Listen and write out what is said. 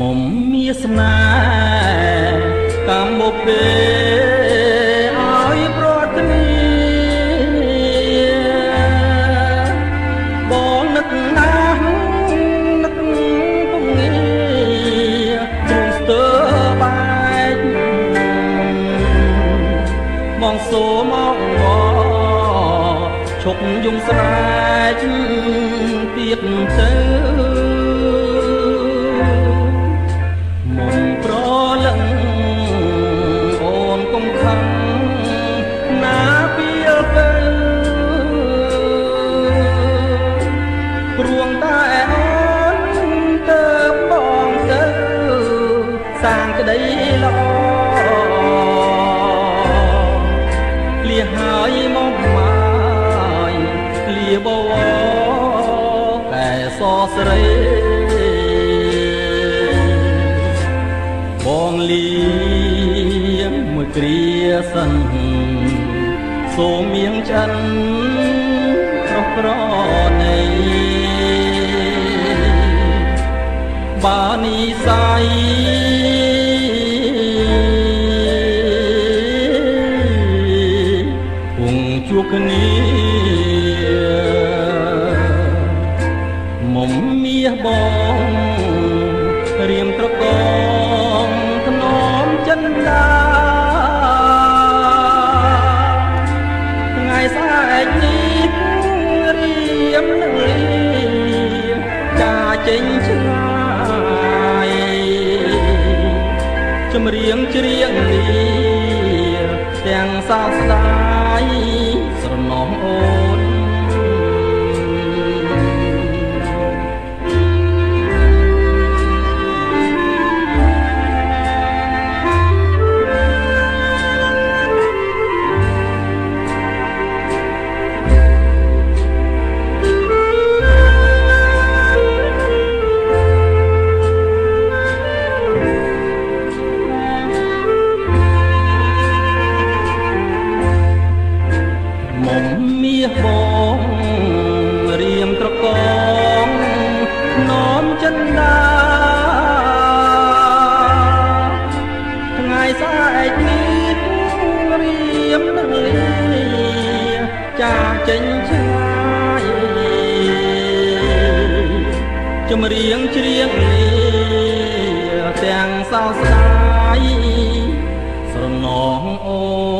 មុំមាសនាកម្មបុពេឲ្យប្រត់គ្នាបងនឹកណាស់នឹកពងងារទ្រង់ស្ទើបែកមកសូមកឈប់យំស្រែកទៀតទៅព្រួងតែអូនទៅបងទៅសាងក្តីល្អលៀហើយមកមកលៀបវតែសស្រីបងលៀមួយគ្រាសិនសូមមៀងចិនប្រក្រណីបានីស័យគង់ជួបគ្នាមុំមាសបងរៀមត្រកងថ្នមចិនដាថ្ងៃស្អែកនេះរៀមនឹងលីចាចេញឆ្ងាយចម្រៀងច្រៀងនេះទាំងសោកស្ដាយស្រណោះអូនមាសបងរៀមត្រកងនោមចិនដាថ្ងៃស្អែកនេះរៀមនឹងលីចាចេញឆ្ងាយចម្រៀងច្រៀងនេះទាំងសោកស្ដាយស្រណោះអូ